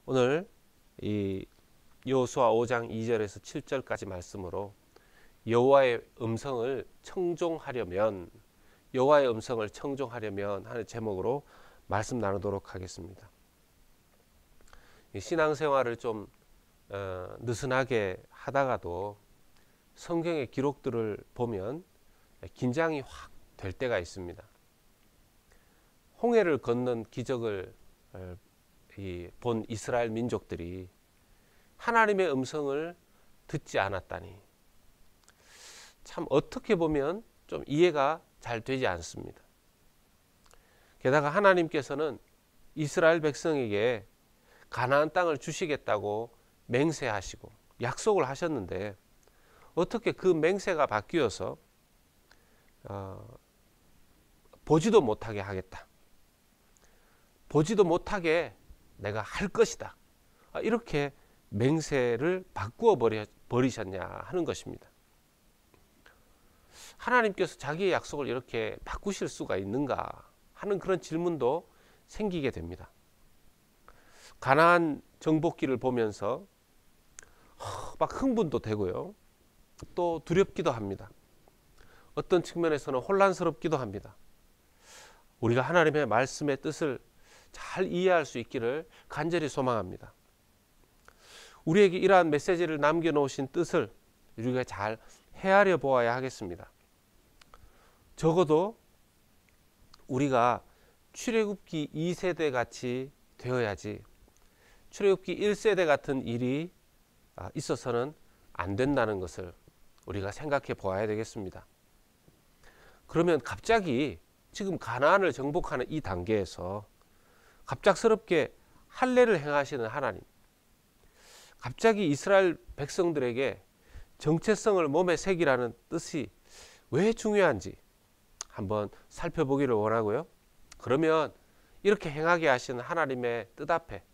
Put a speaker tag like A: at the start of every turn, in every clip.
A: 오늘 이 여호수아 5장 2절에서 7절까지 말씀으로 여호와의 음성을 청종하려면 하는 제목으로 말씀 나누도록 하겠습니다. 신앙생활을 좀 느슨하게 하다가도 성경의 기록들을 보면 긴장이 확 될 때가 있습니다. 홍해를 건넌 기적을 본 이스라엘 민족들이 하나님의 음성을 듣지 않았다니 참 어떻게 보면 좀 이해가 잘 되지 않습니다. 게다가 하나님께서는 이스라엘 백성에게 가나안 땅을 주시겠다고 맹세하시고 약속을 하셨는데 어떻게 그 맹세가 바뀌어서 보지도 못하게 하겠다, 보지도 못하게 내가 할 것이다, 이렇게 맹세를 바꾸어 버리셨냐 하는 것입니다. 하나님께서 자기의 약속을 이렇게 바꾸실 수가 있는가 하는 그런 질문도 생기게 됩니다. 가나안 정복기를 보면서 막 흥분도 되고요, 또 두렵기도 합니다. 어떤 측면에서는 혼란스럽기도 합니다. 우리가 하나님의 말씀의 뜻을 잘 이해할 수 있기를 간절히 소망합니다. 우리에게 이러한 메시지를 남겨놓으신 뜻을 우리가 잘 헤아려 보아야 하겠습니다. 적어도 우리가 출애굽기 2세대 같이 되어야지 출애굽기 1세대 같은 일이 있어서는 안 된다는 것을 우리가 생각해 보아야 되겠습니다. 그러면 갑자기 지금 가나안을 정복하는 이 단계에서 갑작스럽게 할례를 행하시는 하나님, 갑자기 이스라엘 백성들에게 정체성을 몸에 새기라는 뜻이 왜 중요한지 한번 살펴보기를 원하고요. 그러면 이렇게 행하게 하시는 하나님의 뜻 앞에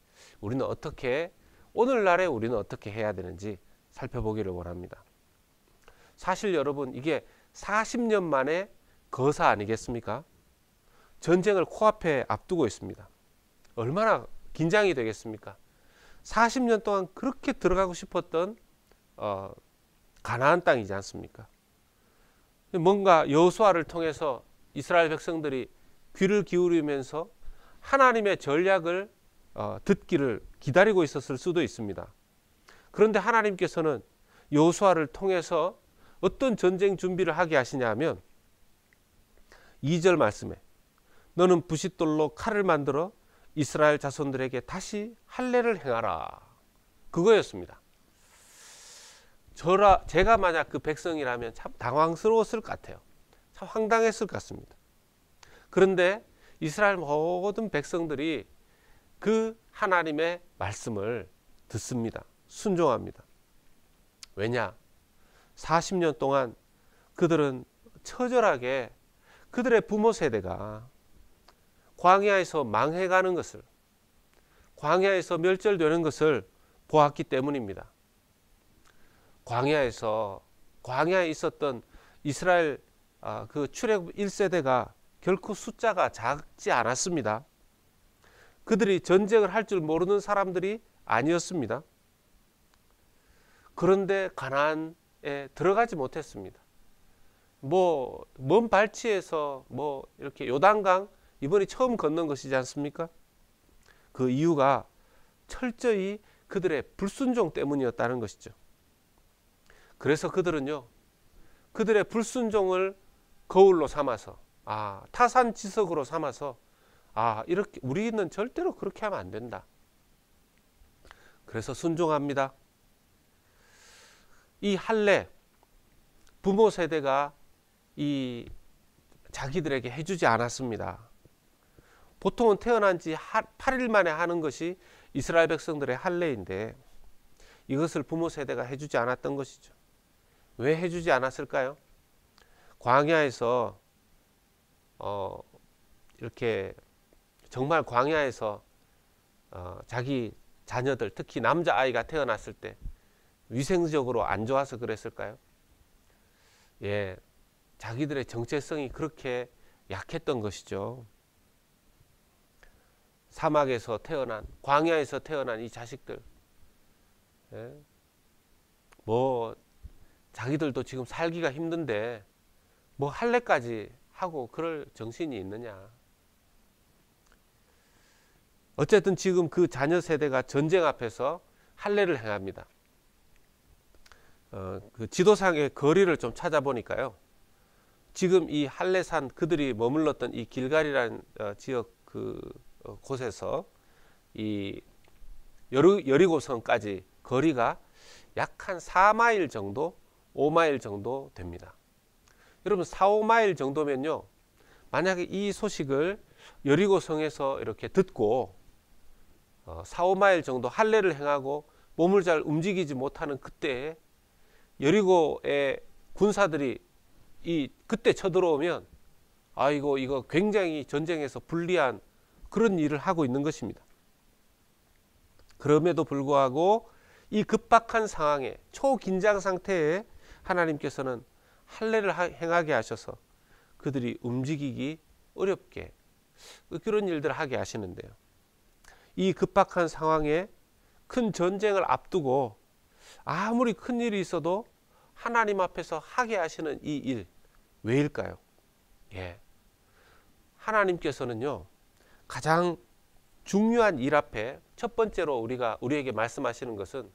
A: 오늘날에 우리는 어떻게 해야 되는지 살펴보기를 원합니다. 사실 여러분, 이게 40년 만에 거사 아니겠습니까? 전쟁을 코앞에 앞두고 있습니다. 얼마나 긴장이 되겠습니까? 40년 동안 그렇게 들어가고 싶었던 가나안 땅이지 않습니까? 뭔가 여호수아를 통해서 이스라엘 백성들이 귀를 기울이면서 하나님의 전략을 듣기를 기다리고 있었을 수도 있습니다. 그런데 하나님께서는 여호수아를 통해서 어떤 전쟁 준비를 하게 하시냐 하면 2절 말씀에 너는 부싯돌로 칼을 만들어 이스라엘 자손들에게 다시 할례를 행하라, 그거였습니다. 제가 만약 그 백성이라면 참 당황스러웠을 것 같아요. 참 황당했을 것 같습니다. 그런데 이스라엘 모든 백성들이 그 하나님의 말씀을 듣습니다. 순종합니다. 왜냐? 40년 동안 그들은 처절하게 그들의 부모 세대가 광야에서 망해가는 것을, 광야에서 멸절되는 것을 보았기 때문입니다. 광야에 있었던 이스라엘 그 출애굽 1세대가 결코 숫자가 작지 않았습니다. 그들이 전쟁을 할 줄 모르는 사람들이 아니었습니다. 그런데 가나안에 들어가지 못했습니다. 먼 발치에서 이렇게 요단강 이번에 처음 건넌 것이지 않습니까? 그 이유가 철저히 그들의 불순종 때문이었다는 것이죠. 그래서 그들은요, 그들의 불순종을 거울로 삼아서, 타산지석으로 삼아서, 이렇게 우리는 절대로 그렇게 하면 안 된다. 그래서 순종합니다. 이 할례, 부모 세대가 자기들에게 해주지 않았습니다. 보통은 태어난 지 8일 만에 하는 것이 이스라엘 백성들의 할례인데 이것을 부모 세대가 해주지 않았던 것이죠. 왜 해주지 않았을까요? 광야에서 이렇게 정말 광야에서 자기 자녀들, 특히 남자아이가 태어났을 때 위생적으로 안 좋아서 그랬을까요? 예, 자기들의 정체성이 그렇게 약했던 것이죠. 사막에서 태어난, 광야에서 태어난 이 자식들, 예? 뭐 자기들도 지금 살기가 힘든데 뭐 할례까지 하고 그럴 정신이 있느냐. 어쨌든 지금 그 자녀 세대가 전쟁 앞에서 할례를 행합니다. 그 지도상의 거리를 좀 찾아보니까요, 지금 이 할례산, 그들이 머물렀던 이 길갈이라는 지역 곳에서 이 여리고성까지 거리가 약 한 4마일 정도, 5마일 정도 됩니다. 여러분 4, 5마일 정도면요, 만약에 이 소식을 여리고성에서 이렇게 듣고 4, 5마일 정도 할례를 행하고 몸을 잘 움직이지 못하는 그때에 여리고의 군사들이 그때 쳐들어오면 아이고 이거 굉장히 전쟁에서 불리한 그런 일을 하고 있는 것입니다. 그럼에도 불구하고 이 급박한 상황에, 초긴장 상태에 하나님께서는 할례를 행하게 하셔서 그들이 움직이기 어렵게 그런 일들을 하게 하시는데요. 이 급박한 상황에 큰 전쟁을 앞두고 아무리 큰 일이 있어도 하나님 앞에서 하게 하시는 이 일, 왜일까요? 예. 하나님께서는요, 가장 중요한 일 앞에 첫 번째로 우리에게 말씀하시는 것은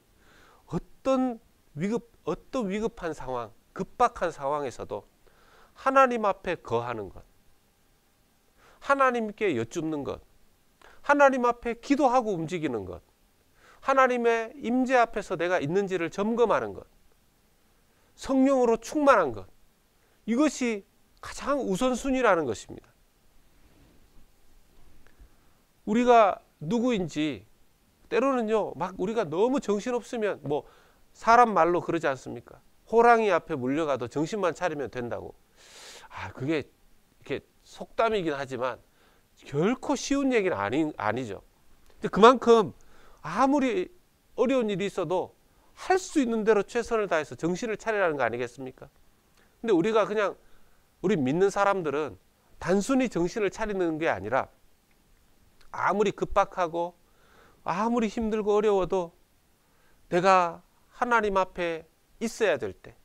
A: 어떤 위급한 상황, 급박한 상황에서도 하나님 앞에 거하는 것, 하나님께 여쭙는 것, 하나님 앞에 기도하고 움직이는 것, 하나님의 임재 앞에서 내가 있는지를 점검하는 것, 성령으로 충만한 것, 이것이 가장 우선순위라는 것입니다. 우리가 누구인지 때로는요, 막 우리가 너무 정신없으면 뭐 사람 말로 그러지 않습니까? 호랑이 앞에 물려가도 정신만 차리면 된다고. 그게 이렇게 속담이긴 하지만 결코 쉬운 얘기는 아니죠. 근데 그만큼 아무리 어려운 일이 있어도 할 수 있는 대로 최선을 다해서 정신을 차리라는 거 아니겠습니까? 근데 우리 믿는 사람들은 단순히 정신을 차리는 게 아니라 아무리 급박하고 아무리 힘들고 어려워도 내가 하나님 앞에 있어야 될 때,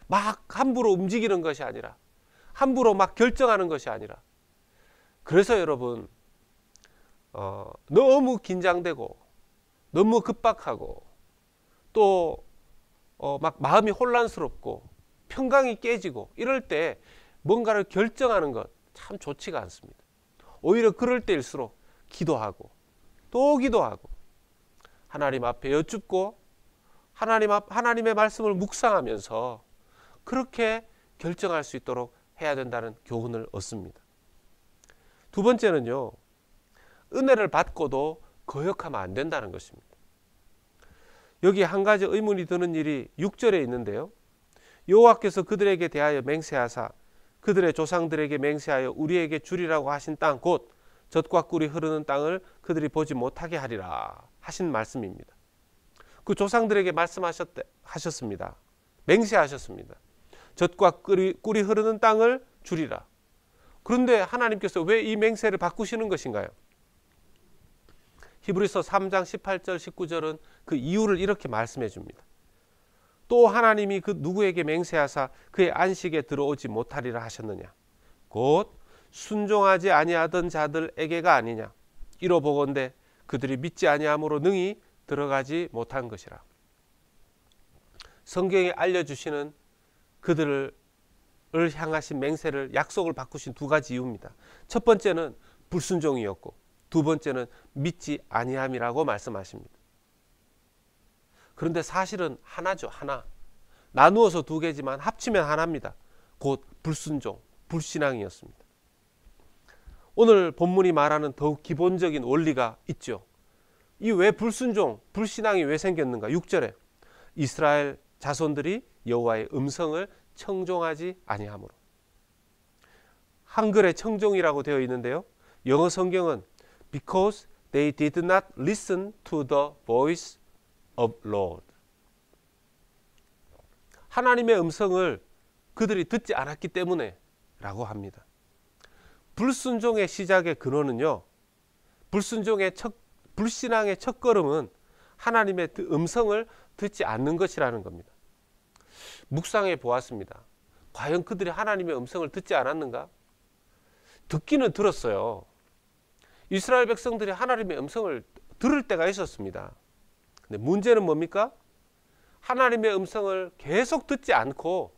A: 막 함부로 움직이는 것이 아니라, 함부로 막 결정하는 것이 아니라, 그래서 여러분 너무 긴장되고 너무 급박하고 또 막 마음이 혼란스럽고 평강이 깨지고 이럴 때 뭔가를 결정하는 것 참 좋지가 않습니다. 오히려 그럴 때일수록 기도하고 또 기도하고 하나님 앞에 여쭙고 하나님의 말씀을 묵상하면서 그렇게 결정할 수 있도록 해야 된다는 교훈을 얻습니다. 두 번째는요, 은혜를 받고도 거역하면 안 된다는 것입니다. 여기 한 가지 의문이 드는 일이 6절에 있는데요. 여호와께서 그들에게 대하여 맹세하사 그들의 조상들에게 맹세하여 우리에게 주리라고 하신 땅 곧 젖과 꿀이 흐르는 땅을 그들이 보지 못하게 하리라 하신 말씀입니다. 그 조상들에게 말씀하셨습니다. 맹세하셨습니다. 젖과 꿀이 흐르는 땅을 주리라. 그런데 하나님께서 왜 이 맹세를 바꾸시는 것인가요? 히브리서 3장 18절 19절은 그 이유를 이렇게 말씀해 줍니다. 또 하나님이 그 누구에게 맹세하사 그의 안식에 들어오지 못하리라 하셨느냐? 곧 순종하지 아니하던 자들에게가 아니냐? 이로 보건대 그들이 믿지 아니함으로 능히 들어가지 못한 것이라. 성경에 알려주시는 그들을 향하신 맹세를, 약속을 바꾸신 두 가지 이유입니다. 첫 번째는 불순종이었고 두 번째는 믿지 아니함이라고 말씀하십니다. 그런데 사실은 하나죠. 하나. 나누어서 두 개지만 합치면 하나입니다. 곧 불순종, 불신앙이었습니다. 오늘 본문이 말하는 더욱 기본적인 원리가 있죠. 이 왜 불순종, 불신앙이 왜 생겼는가? 6절에 이스라엘 자손들이 여호와의 음성을 청종하지 아니함으로. 한글에 청종이라고 되어 있는데요. 영어 성경은 because they did not listen to the voice of Lord. 하나님의 음성을 그들이 듣지 않았기 때문에 라고 합니다. 불순종의 시작의 근원은요, 불신앙의 첫걸음은 하나님의 음성을 듣지 않는 것이라는 겁니다. 묵상해 보았습니다. 과연 그들이 하나님의 음성을 듣지 않았는가? 듣기는 들었어요. 이스라엘 백성들이 하나님의 음성을 들을 때가 있었습니다. 근데 문제는 뭡니까? 하나님의 음성을 계속 듣지 않고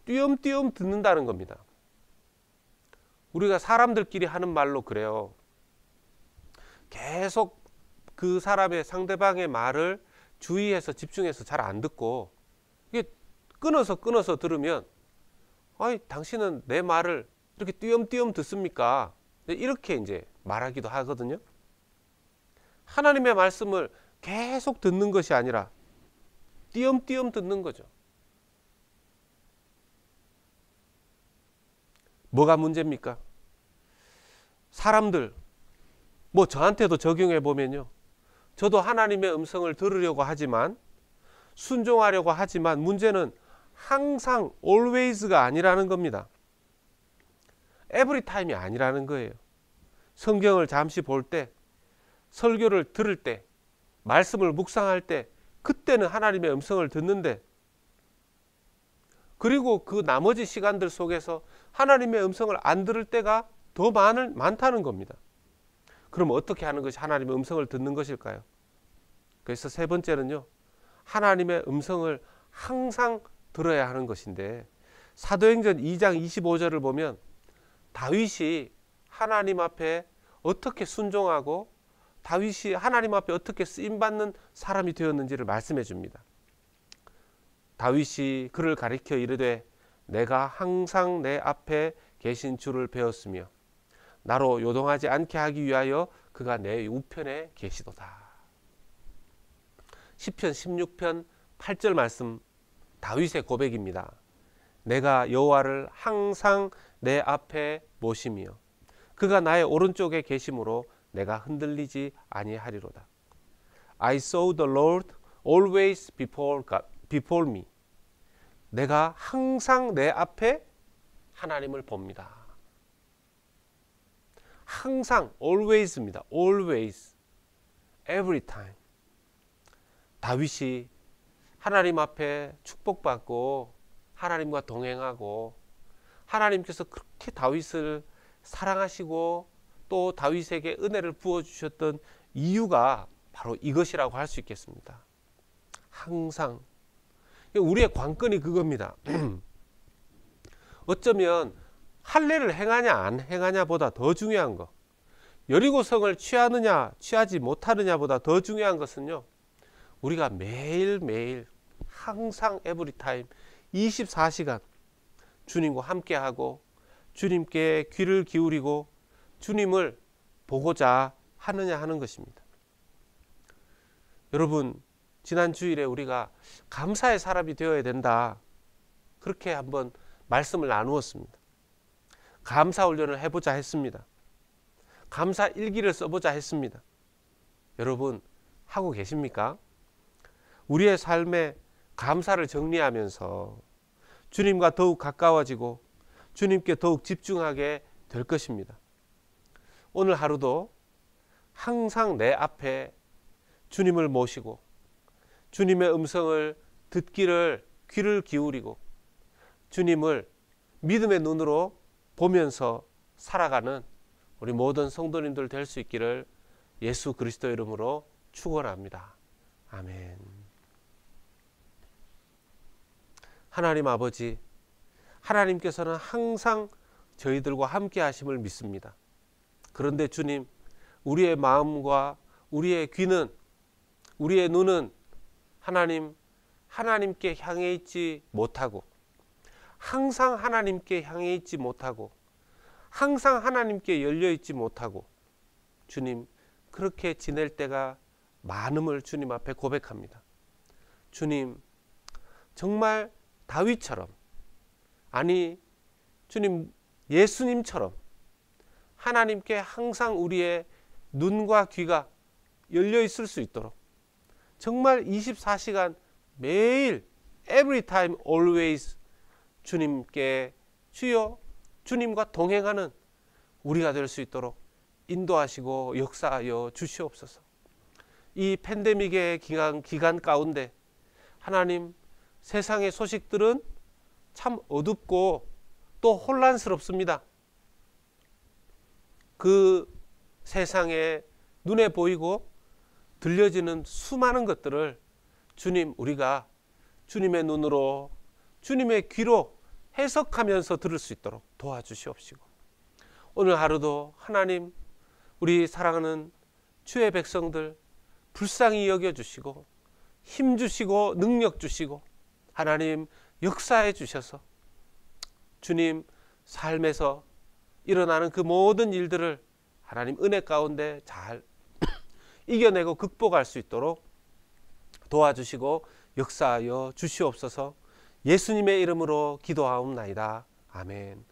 A: 띄엄띄엄 듣는다는 겁니다. 우리가 사람들끼리 하는 말로 그래요. 계속 그 사람의 상대방의 말을 주의해서 집중해서 잘 안 듣고 이게 끊어서 들으면 아니 당신은 내 말을 이렇게 띄엄띄엄 듣습니까? 이렇게 이제 말하기도 하거든요. 하나님의 말씀을 계속 듣는 것이 아니라 띄엄띄엄 듣는 거죠. 뭐가 문제입니까? 사람들 뭐 저한테도 적용해 보면요. 저도 하나님의 음성을 들으려고 하지만 순종하려고 하지만 문제는 항상 always가 아니라는 겁니다. every time이 아니라는 거예요. 성경을 잠시 볼 때, 설교를 들을 때, 말씀을 묵상할 때 그때는 하나님의 음성을 듣는데 그리고 그 나머지 시간들 속에서 하나님의 음성을 안 들을 때가 더 많다는 겁니다. 그럼 어떻게 하는 것이 하나님의 음성을 듣는 것일까요? 그래서 세 번째는요. 하나님의 음성을 항상 들어야 하는 것인데 사도행전 2장 25절을 보면 다윗이 하나님 앞에 어떻게 순종하고 다윗이 하나님 앞에 어떻게 쓰임받는 사람이 되었는지를 말씀해 줍니다. 다윗이 그를 가리켜 이르되 내가 항상 내 앞에 계신 주를 배웠으며 나로 요동하지 않게 하기 위하여 그가 내 우편에 계시도다. 시편 16편 8절 말씀 다윗의 고백입니다. 내가 여호와를 항상 내 앞에 모시며 그가 나의 오른쪽에 계심으로 내가 흔들리지 아니하리로다. I saw the Lord always before me. 내가 항상 내 앞에 하나님을 봅니다. 항상 always입니다. always, every time. 다윗이 하나님 앞에 축복받고 하나님과 동행하고 하나님께서 그렇게 다윗을 사랑하시고 또 다윗에게 은혜를 부어주셨던 이유가 바로 이것이라고 할 수 있겠습니다. 항상. 우리의 관건이 그겁니다. 어쩌면 할례를 행하냐 안 행하냐 보다 더 중요한 거, 여리고성을 취하느냐 취하지 못하느냐 보다 더 중요한 것은요, 우리가 매일매일 항상 에브리타임 24시간 주님과 함께하고 주님께 귀를 기울이고 주님을 보고자 하느냐 하는 것입니다. 여러분, 지난 주일에 우리가 감사의 사람이 되어야 된다, 그렇게 한번 말씀을 나누었습니다. 감사 훈련을 해보자 했습니다. 감사 일기를 써보자 했습니다. 여러분 하고 계십니까? 우리의 삶에 감사를 정리하면서 주님과 더욱 가까워지고 주님께 더욱 집중하게 될 것입니다. 오늘 하루도 항상 내 앞에 주님을 모시고 주님의 음성을 듣기를 귀를 기울이고 주님을 믿음의 눈으로 보면서 살아가는 우리 모든 성도님들 될 수 있기를 예수 그리스도 이름으로 축원합니다. 아멘. 하나님 아버지, 하나님께서는 항상 저희들과 함께 하심을 믿습니다. 그런데 주님, 우리의 마음과 우리의 귀는, 우리의 눈은 하나님께 향해 있지 못하고 항상 하나님께 향해 있지 못하고 항상 하나님께 열려 있지 못하고 주님, 그렇게 지낼 때가 많음을 주님 앞에 고백합니다. 주님, 정말 다윗처럼, 아니 주님 예수님처럼 하나님께 항상 우리의 눈과 귀가 열려 있을 수 있도록 정말 24시간 매일 every time always 주님께 주여 주님과 동행하는 우리가 될 수 있도록 인도하시고 역사하여 주시옵소서. 이 팬데믹의 기간 가운데 하나님, 세상의 소식들은 참 어둡고 또 혼란스럽습니다. 그 세상에 눈에 보이고 들려지는 수많은 것들을 주님, 우리가 주님의 눈으로, 주님의 귀로 해석하면서 들을 수 있도록 도와주시옵시고, 오늘 하루도 하나님, 우리 사랑하는 주의 백성들 불쌍히 여겨주시고 힘 주시고 능력 주시고 하나님 역사해 주셔서 주님 삶에서 일어나는 그 모든 일들을 하나님 은혜 가운데 잘 이겨내고 극복할 수 있도록 도와주시고 역사하여 주시옵소서. 예수님의 이름으로 기도하옵나이다. 아멘.